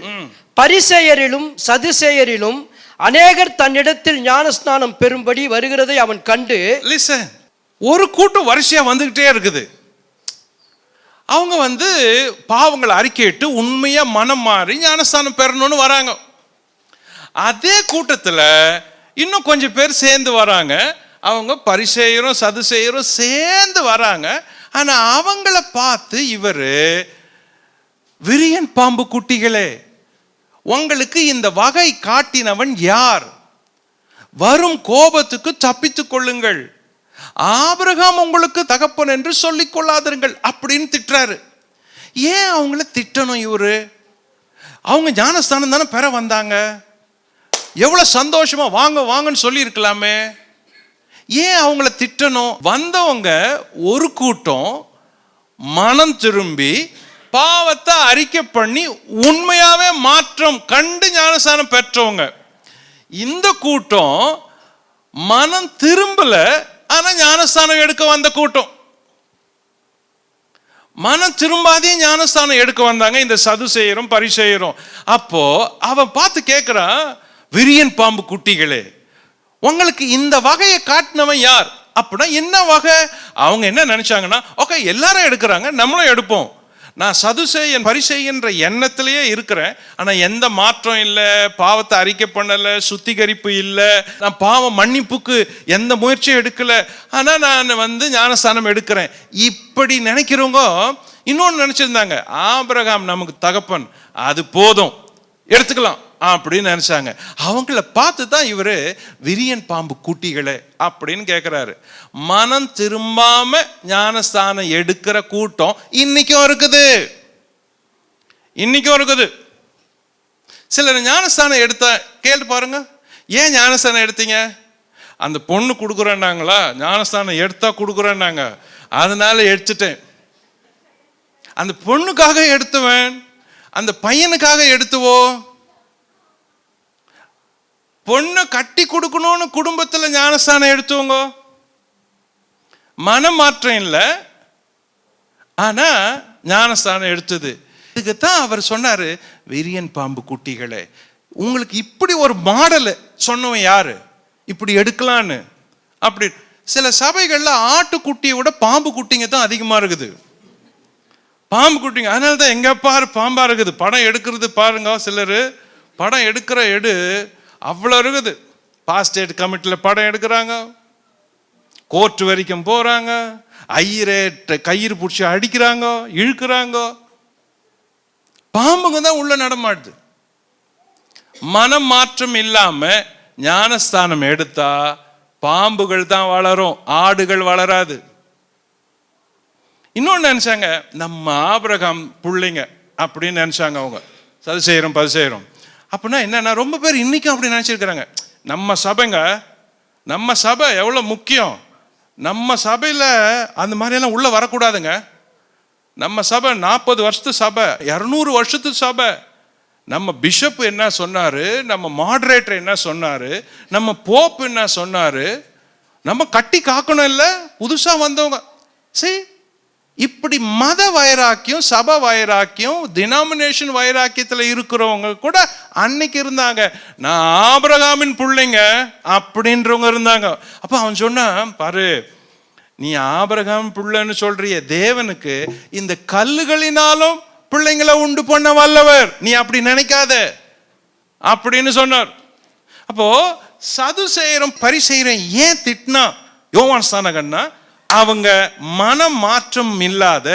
பரிசேயரிலும் சதுசேயரிலும் அநேகர் தன்னிடத்தில் ஞானஸ்நானம் பெறும்படி வருகிறதை அவன் கண்டு, லிசன், ஒரு கூட்டம் வரிசையா வந்துகிட்டே இருக்குது. அவங்க பாவங்களை அறிக்கையிட்டு உண்மையா மனம் மாறி ஞானஸ்தானம் பெறணும்னு வராங்க. அதே கூட்டத்தில் இன்னும் கொஞ்சம் பேர் சேர்ந்து வராங்க. அவங்க பரிசேயரும் சதுசேயரும் சேர்ந்து வராங்க. ஆனா அவங்கள பார்த்து இவரு, விரியன் பாம்பு குட்டிகளே, உங்களுக்கு இந்த வகை காட்டினவன் யார்? வரும் கோபத்துக்கு தப்பித்துக் கொள்ளுங்கள். ஆபிரகாம் உங்களுக்கு தகப்பன் என்று சொல்லிக் கொள்ளாதீர்கள் அப்படின்னு திட்டுறாரு. ஏன் அவங்கள திட்டணும் இவரு? அவங்க ஞானஸ்தானம் தானே பெற வந்தாங்க. எவ்வளவு சந்தோஷமா வாங்க வாங்கன்னு சொல்லி இருக்கலாமே. ஏன் அவங்கள திட்டணும்? வந்தவங்க ஒரு கூட்டம் மனம் திரும்பி பாவத்தை அறிக்கை பண்ணி உண்மையாவே மாற்றம் கண்டு ஞானஸ்தானம் பெற்றவங்க. இந்த கூட்டம் மனம் திரும்பல, ஆனா ஞானஸ்தானம் எடுக்க வந்த கூட்டம். மனம் திரும்பாதே ஞானஸ்தானம் எடுக்க வந்தாங்க இந்த சதுசேயரும் பரிசேயரும். அப்போ அவன் பார்த்து கேட்கிறான், விரியன் பாம்பு குட்டிகளே, உங்களுக்கு இந்த வகையை காட்டினவன் யார்? அப்படின்னா என்ன வகை? அவங்க என்ன நினைச்சாங்கன்னா, ஓகே எல்லாரும் எடுக்கிறாங்க, நம்மளும் எடுப்போம். நான் சதுசேயன் பரிசேயன்ற எண்ணத்திலேயே இருக்கிறேன், ஆனா எந்த மாற்றம் இல்லை, பாவத்தை அறிக்கை பண்ணல, சுத்திகரிப்பு இல்லை, நான் பாவம் மன்னிப்புக்கு எந்த முயற்சியும் எடுக்கல, ஆனா நான் ஞானஸ்தானம் எடுக்கிறேன். இப்படி நினைக்கிறவங்க இன்னொன்னு நினைச்சிருந்தாங்க, ஆபிரகாம் நமக்கு தகப்பன், அது போதும் எடுத்துக்கலாம் அப்படின்னு நினைச்சாங்க. அவங்கள பார்த்து தான் இவரு விரியன் பாம்பு குட்டிகளே அப்படின்னு கேட்கிறாரு. மனம் திரும்பாம ஞானஸ்தானம் எடுக்கிற கூட்டம் இன்னைக்கும் இருக்குது, இன்னைக்கும் இருக்குது. சிலர் ஞானஸ்தானம் எடுத்த கேட்டு பாருங்க, ஏன் ஞானஸ்தானம் எடுத்தீங்க? அந்த பொண்ணு கொடுக்குறேன்னாங்களா, ஞானஸ்தானம் எடுத்தா கொடுக்குறேன்னாங்க, அதனால எடுத்துட்டேன். அந்த பொண்ணுக்காக எடுத்துவேன், அந்த பையனுக்காக எடுத்துவோ. பொண்ணு கட்டி கொடுக்கணும்னு குடும்பத்தில் ஞானஸ்தானம் எடுத்துவங்க. மனம் மாற்றம் இல்லை, ஆனா ஞானஸ்தானம் எடுத்தது. இதுக்குத்தான் அவர் சொன்னாரு, விரியன் பாம்பு குட்டிகளே, உங்களுக்கு இப்படி ஒரு மாடல் சொன்னவன் யாரு இப்படி எடுக்கலான்னு? அப்படி சில சபைகள்ல ஆட்டுக்குட்டியை விட பாம்பு குட்டிங்க தான் அதிகமா இருக்குது. பாம்பு குட்டிங்க, அதனால தான் எங்க பாரு பாம்பா இருக்குது. படம் எடுக்கிறது பாருங்க, சிலர் படம் எடுக்கிற அவ்வளோ இருக்குது. பாஸ்டேட் கமிட்டியில் படம் எடுக்கிறாங்க, கோர்ட் வரைக்கும் போறாங்க, கயிறு பிடிச்சி அடிக்கிறாங்க, இழுக்கிறாங்க. பாம்புங்க தான் உள்ள நடமாடுது. மனம் மாற்றம் இல்லாம ஞானஸ்தானம் எடுத்தா பாம்புகள் தான் வளரும், ஆடுகள் வளராது. இன்னொன்னு நினைச்சாங்க, நம்ம ஆபிரகாம் பிள்ளைங்க அப்படின்னு நினைச்சாங்க அவங்க சதுசேயரும் பரிசேயரும். அப்படின்னா என்னன்னா, ரொம்ப பேர் இன்னைக்கும் அப்படி நினைச்சிருக்கிறாங்க. நம்ம சபைங்க, நம்ம சபை எவ்வளோ முக்கியம், நம்ம சபையில் அந்த மாதிரியெல்லாம் உள்ள வரக்கூடாதுங்க. நம்ம சபை 40 வருஷத்து சபை, 200 வருஷத்து சபை. நம்ம பிஷப் என்ன சொன்னாரு, நம்ம மாடரேட்டர் என்ன சொன்னாரு, நம்ம போப் என்ன சொன்னாரு, நம்ம கட்டி காக்கணும் இல்லை புதுசா வந்தவங்க. சரி, இப்படி மத வைராக்கியம், சபை வைராக்கியம், டினாமினேஷன் வைராக்கியத்தில் இருக்கிறவங்க கூட அன்னைக்கு இருந்தாங்க. நான் ஆபிரகாமின் பிள்ளைங்க அப்படின்றவங்க இருந்தாங்க. அப்ப அவன் சொன்னான், பாரு, நீ ஆபிரகாம் பிள்ளைன்னு சொல்றிய, தேவனுக்கு இந்த கல்லுகளினாலும் பிள்ளைங்களை உண்டு பண்ண வல்லவர், நீ அப்படி நினைக்காத அப்படின்னு சொன்னார். அப்போ சதுசேயரும் பரிசேயரும் ஏன் திட்டினா யோவான் ஸ்நானகன்னா, அவங்க மனம் மாற்றம் இல்லாத,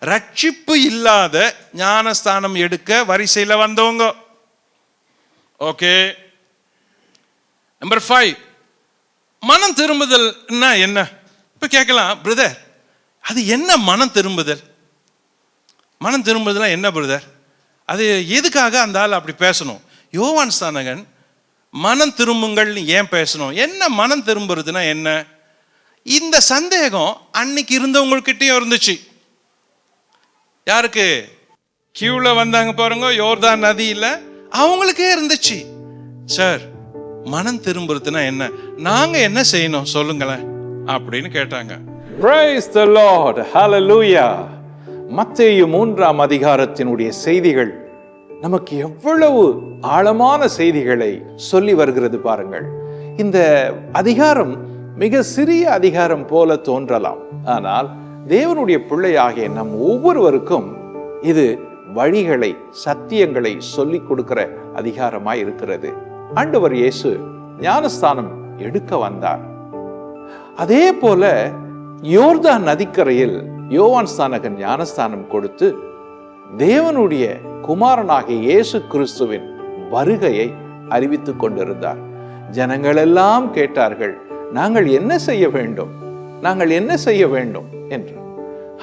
ரட்சிப்பு இல்லாத ஞானஸ்தானம் எடுக்க வரிசையில வந்தவங்க. ஓகே, நம்பர் 5, மனம் திரும்புதல் என்ன? இப்ப கேட்கலாம், பிரதர் அது என்ன மனம் திரும்புதல்? மனம் திரும்புதல் என்ன பிரதர்? அது எதுக்காக அந்த ஆள் அப்படி பேசணும்? யோவான் ஸ்நானகன் மனம் திரும்புங்கள் ஏன் பேசணும்? என்ன மனம் திரும்புறதுன்னா என்ன? இந்த சந்தேகம் அன்னைக்கு இருந்தவங்ககிட்டயும் இருந்துச்சு. யாருக்கு? கியூல வந்தாங்க பாருங்க, யோர்தான் நதியில, அவங்களுக்கே இருந்துச்சு. சார், மனம் திரும்புறதுன்னா என்ன, நாங்க என்ன செய்யணும் சொல்லுங்களேன் அப்படின்னு கேட்டாங்க. Praise the Lord. Hallelujah. மத்தேயு 3ஆம் அதிகாரத்தினுடைய செய்திகள் நமக்கு எவ்வளவு ஆழமான செய்திகளை சொல்லி வருகிறது பாருங்கள். இந்த அதிகாரம் மிக சிறிய அதிகாரம் போல தோன்றலாம், ஆனால் தேவனுடைய பிள்ளையாகிய நம் ஒவ்வொருவருக்கும் இது வழிகளை, சத்தியங்களை சொல்லிக் கொடுக்கிற அதிகாரமாய் இருக்கிறது. ஆண்டவர் இயேசு ஞானஸ்தானம் எடுக்க வந்தார். அதே போல யோர்தான் நதிக்கரையில் யோவான் ஸ்நானகன் ஞானஸ்தானம் கொடுத்து தேவனுடைய குமாரனாகிய இயேசு கிறிஸ்துவின் வருகையை அறிவித்துக் கொண்டிருந்தார். ஜனங்கள் எல்லாம் கேட்டார்கள், நாங்கள் என்ன செய்ய வேண்டும், நாங்கள் என்ன செய்ய வேண்டும் என்று.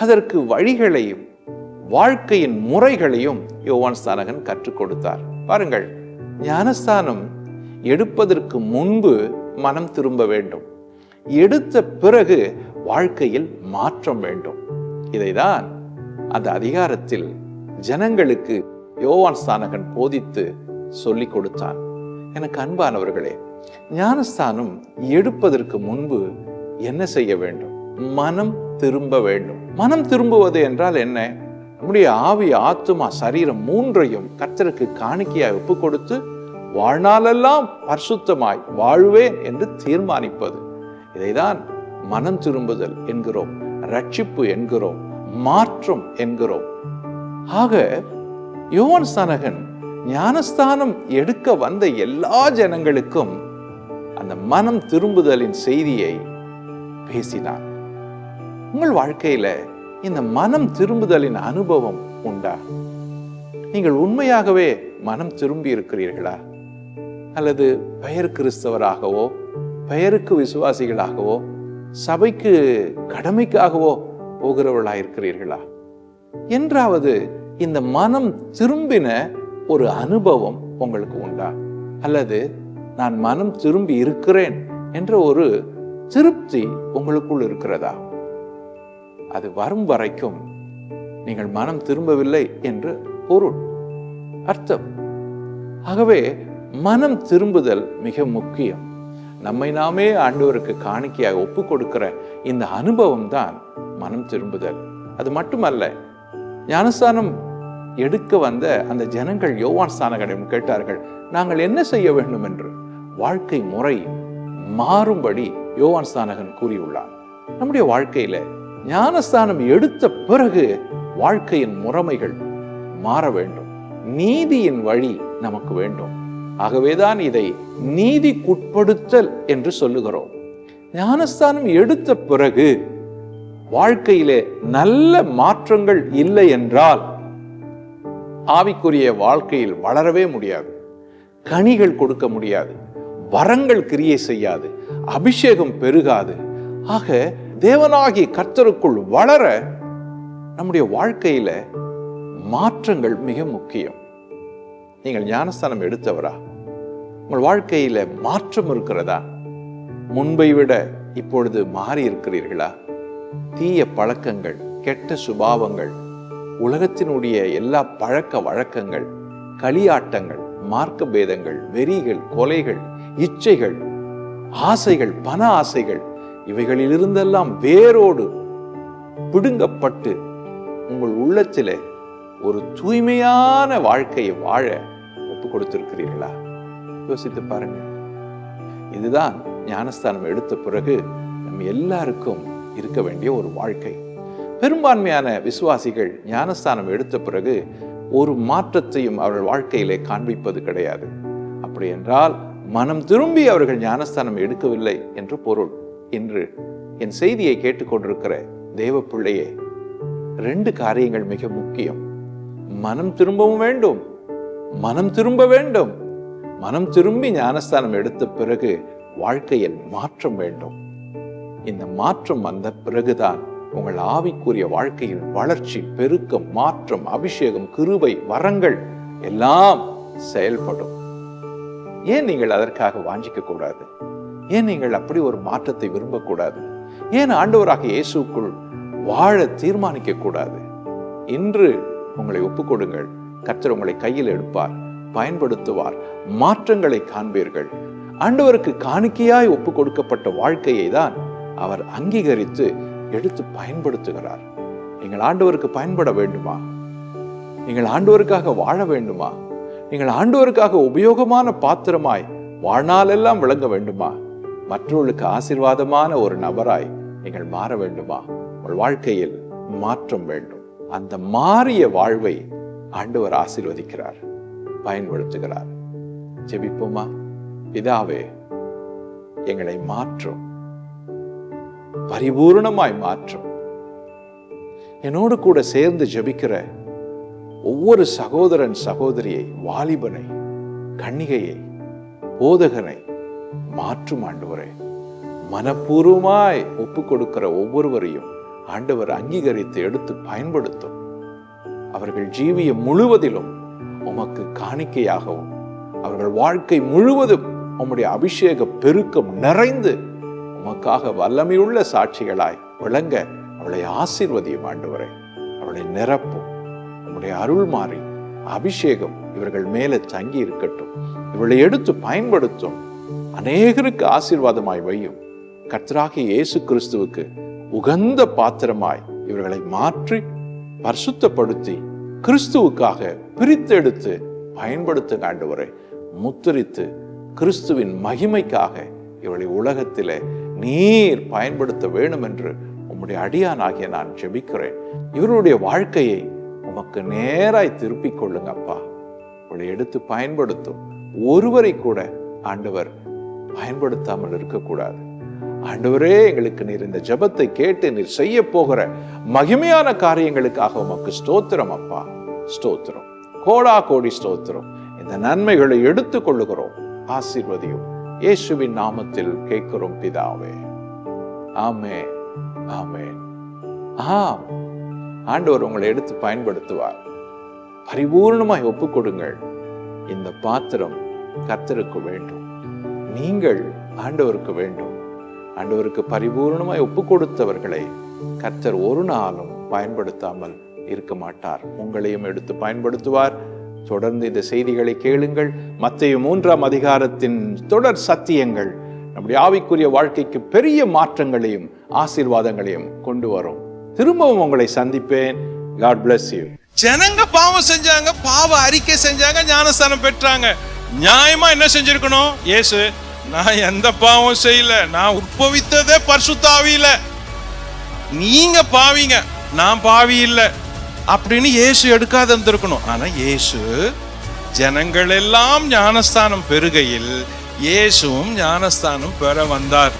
அதற்கு வழிகளையும் வாழ்க்கையின் முறைகளையும் யோவான் ஸ்நானகன் கற்றுக் கொடுத்தார். பாருங்கள், ஞானஸ்தானம் எடுப்பதற்கு முன்பு மனம் திரும்ப வேண்டும், எடுத்த பிறகு வாழ்க்கையில் மாற்றம் வேண்டும். இதைதான் அந்த அதிகாரத்தில் ஜனங்களுக்கு யோவான் ஸ்நானகன் போதித்து சொல்லிக் கொடுத்தான். எனக்கு அன்பானவர்களே, ஞானஸ்தானம் எடுப்பதற்கு முன்பு என்ன செய்ய வேண்டும்? மனம் திரும்ப வேண்டும். மனம் திரும்புவது என்றால் என்ன? நம்முடைய ஆவி, ஆத்துமா, சரீரம் மூன்றையும் கர்த்தருக்கு காணிக்கையாய் ஒப்பு கொடுத்து வாழ்நாளெல்லாம் பரிசுத்தமாய் வாழ்வேன் என்று தீர்மானிப்பது. இதைதான் மனம் திரும்புதல் என்கிறோம், ரட்சிப்பு என்கிறோம், மாற்றம் என்கிறோம். ஆக யோவான் ஸ்நானகன் ஞானஸ்தானம் எடுக்க வந்த எல்லா ஜனங்களுக்கும் அந்த மனம் திரும்புதலின் செய்தியை பேசினார். உங்கள் வாழ்க்கையில இந்த மனம் திரும்புதலின் அனுபவம் உண்டா? நீங்கள் உண்மையாகவே மனம் திரும்பி இருக்கிறீர்களா? அல்லது பெயர் கிறிஸ்தவராகவோ, பெயருக்கு விசுவாசிகளாகவோ, சபைக்கு கடமைக்காகவோ போகிறவர்களாக இருக்கிறீர்களா? என்றாவது இந்த மனம் திரும்பின ஒரு அனுபவம் உங்களுக்கு உண்டா? அல்லது நான் மனம் திரும்பி இருக்கிறேன் என்ற ஒரு திருப்தி உங்களுக்குள் இருக்கிறதா? அது வரும் வரைக்கும் நீங்கள் மனம் திரும்பவில்லை என்று பொருள், அர்த்தம். ஆகவே மனம் திரும்புதல் மிக முக்கியம். நம்மை நாமே ஆண்டவருக்கு காணிக்கையாக ஒப்பு கொடுக்கிற இந்த அனுபவம் தான் மனம் திரும்புதல். அது மட்டுமல்ல, ஞானஸ்தானம் எடுக்க வந்த அந்த ஜனங்கள் யோவான் ஸ்நானகனிடம் கேட்டார்கள், நாங்கள் என்ன செய்ய வேண்டும் என்று. வாழ்க்கை முறை மாறும்படி யோவான் ஸ்நானகன் கூறியுள்ளார். நம்முடைய வாழ்க்கையில ஞானஸ்தானம் எடுத்த பிறகு வாழ்க்கையின் முறைமைகள் மாற வேண்டும். நீதியின் வழி நமக்கு வேண்டும். ஆகவேதான் இதை நீதிக்குட்படுத்தல் என்று சொல்லுகிறோம். ஞானஸ்தானம் எடுத்த பிறகு வாழ்க்கையிலே நல்ல மாற்றங்கள் இல்லை என்றால் ஆவிக்குரிய வாழ்க்கையில் வளரவே முடியாது, கனிகள் கொடுக்க முடியாது, வரங்கள் கிரியை செய்யாது, அபிஷேகம் பெருகாது. ஆக தேவனாகிய கர்த்தருக்குள் வளர நம்முடைய வாழ்க்கையில மாற்றங்கள் மிக முக்கியம். நீங்கள் ஞானஸ்தானம் எடுத்தவரா? உங்கள் வாழ்க்கையில மாற்றம் இருக்கிறதா? முன்பை விட இப்பொழுது மாறி இருக்கிறீர்களா? தீய பழக்கங்கள், கெட்ட சுபாவங்கள், உலகத்தினுடைய எல்லா பழக்க வழக்கங்கள், களியாட்டங்கள், மார்க்க பேதங்கள், வெறிகள், கொலைகள், இச்சைகள், ஆசைகள், பண ஆசைகள், இவைகளிலிருந்தெல்லாம் வேரோடு பிடுங்கப்பட்டு உங்கள் உள்ளத்திலே ஒரு தூய்மையான வாழ்க்கையை வாழ ஒப்பு கொடுத்திருக்கிறீர்களா? யோசித்து பாருங்க. இதுதான் ஞானஸ்தானம் எடுத்த பிறகு நம் எல்லாருக்கும் இருக்க வேண்டிய ஒரு வாழ்க்கை. பெரும்பான்மையான விசுவாசிகள் ஞானஸ்தானம் எடுத்த பிறகு ஒரு மாற்றத்தையும் அவர்கள் வாழ்க்கையிலே காண்பிப்பது கிடையாது. அப்படி என்றால் மனம் திரும்பி அவர்கள் ஞானஸ்தானம் எடுக்கவில்லை என்று பொருள். இன்று என் செய்தியை கேட்டுக்கொண்டிருக்கிற தேவ பிள்ளையே, 2 காரியங்கள் மிக முக்கியம். மனம் திரும்பவும் வேண்டும், மனம் திரும்ப வேண்டும். மனம் திரும்பி ஞானஸ்தானம் எடுத்த பிறகு வாழ்க்கையில் மாற்றம் வேண்டும். இந்த மாற்றம் வந்த பிறகுதான் உங்கள் ஆவிக்குரிய வாழ்க்கையில் வளர்ச்சி, பெருக்கம், மாற்றம், அபிஷேகம், கிருபை, வரங்கள் எல்லாம் செயல்படும். ஏன் நீங்கள் அதற்காக வாஞ்சிக்க கூடாது? ஏன் நீங்கள் அப்படி ஒரு மாற்றத்தை விரும்பக்கூடாது? ஏன் ஆண்டவராக இயேசுக்குள் வாழ தீர்மானிக்க கூடாது? இன்று உங்களை ஒப்புக்கொடுங்கள். கர்த்தர் உங்களை கையில் எடுப்பார், பயன்படுத்துவார், மாற்றங்களை காண்பீர்கள். ஆண்டவருக்கு காணிக்கையாய் ஒப்பு கொடுக்கப்பட்ட வாழ்க்கையை தான் அவர் அங்கீகரித்து எடுத்து பயன்படுத்துகிறார். நீங்கள் ஆண்டவருக்கு பயன்பட வேண்டுமா? நீங்கள் ஆண்டவருக்காக வாழ வேண்டுமா? நீங்கள் ஆண்டவருக்காக உபயோகமான பாத்திரமாய் வாழ்நாளெல்லாம் விளங்க வேண்டுமா? மற்றவர்களுக்கு ஆசீர்வாதமான ஒரு நபராய் நீங்கள் மாற வேண்டுமா? உங்கள் வாழ்க்கையில் மாற்றம் வேண்டும். அந்த மாறிய வாழ்வை ஆண்டவர் ஆசீர்வதிக்கிறார், பயன்படுத்துகிறார். ஜெபிப்போமா? பிதாவே, எங்களை மாற்றும், பரிபூர்ணமாய் மாற்றும். என்னோடு கூட சேர்ந்து ஜெபிக்கிற ஒவ்வொரு சகோதரன் சகோதரியை, வாலிபனை, கன்னிகையை, போதகனை மாற்றும் ஆண்டவரே. மனப்பூர்வமாய் ஒப்பு கொடுக்கிற ஒவ்வொருவரையும் ஆண்டவர் அங்கீகரித்து எடுத்து பயன்படுத்தும். அவர்கள் ஜீவியம் முழுவதிலும் உமக்கு காணிக்கையாகவும், அவர்கள் வாழ்க்கை முழுவதும் உம்முடைய அபிஷேக பெருக்கம் நிறைந்து உமக்காக வல்லமையுள்ள சாட்சிகளாய் விளங்க அவளை ஆசீர்வதியும் ஆண்டவரே. அவளை நிரப்பும். உம்முடைய அருள் மாறி அபிஷேகம் இவர்கள் மேல தங்கி இருக்கட்டும். இவளை எடுத்து பயன்படுத்தும். அநேகருக்கு ஆசீர்வாதமாய் வையும். கர்த்தராகிய இயேசு கிறிஸ்துவுக்கு உகந்த பாத்திரமாய் இவர்களை மாற்றி பரிசுத்தப்படுத்தி கிறிஸ்துவுக்காக பிரித்தெடுத்து பயன்படுத்த ஆண்டவரை முத்திரித்து கிறிஸ்துவின் மகிமைக்காக இவளை உலகத்திலே நீர் பயன்படுத்த வேண்டும் என்று உம்முடைய அடியானாகிய நான் ஜெபிக்கிறேன். இவருடைய வாழ்க்கையை உமக்கு நேராய் திருப்பிக் கொள்ளுங்க அப்பா. இவளை எடுத்து பயன்படுத்தும். ஒருவரை கூட ஆண்டவர் பயன்படுத்தாமல் இருக்கக்கூடாது. ஆண்டவரே, எங்களுக்கு நீர் இந்த ஜெபத்தை கேட்டு நீர் செய்ய போகிற மகிமையான காரியங்களுக்காக உமக்கு ஸ்தோத்திரம் அப்பா. ஸ்தோத்திரம், கோடா கோடி ஸ்தோத்திரம். இந்த நன்மைகளை எடுத்துக் கொள்ளுகிறோம். ஆசீர்வதியும். இயேசுவின் நாமத்தில் கேட்கிறோம் பிதாவே. ஆமென், ஆமென். ஆண்டவர் உங்களை எடுத்து பயன்படுத்துவார். பரிபூர்ணமாய் ஒப்பு கொடுங்கள். இந்த பாத்திரம் கர்த்தருக்கு வேண்டும், நீங்கள் ஆண்டவருக்கு வேண்டும். ஆண்டவருக்கு பரிபூர்ணமாய் ஒப்பு கொடுத்தவர்களை கர்த்தர் ஒரு நாளும் பயன்படுத்தாமல் இருக்க மாட்டார். உங்களையும் எடுத்து பயன்படுத்துவார். தொடர்ந்து இந்த செய்திகளை கேளுங்கள். மத்தேயு 3ஆம் அதிகாரத்தின் தொடர் சத்தியங்கள் நம்முடைய ஆவிக்குரிய வாழ்க்கைக்கு பெரிய மாற்றங்களையும் ஆசீர்வாதங்களையும் கொண்டு வரும். திரும்பவும் உங்களை சந்திப்பேன். God bless you. ஜனங்க பாவம் செஞ்சாங்க, பாவ அறிக்கை செஞ்சாங்க, ஞானஸ்தானம் பெற்றாங்க. நியாயமா என்ன செஞ்சிருக்கணும்? இயேசு, நான் எந்த பாவம் செய்யல, நான் உற்பவித்ததே பரிசுத்த ஆவியில, நீங்க பாவிங்க, நான் பாவி இல்ல அப்படின்னு இயேசு எடுக்காத இருந்திருக்கணும். ஆனா இயேசு ஜனங்கள் எல்லாம் ஞானஸ்தானம் பெறுகையில் இயேசுவும் ஞானஸ்தானம் பெற வந்தார்.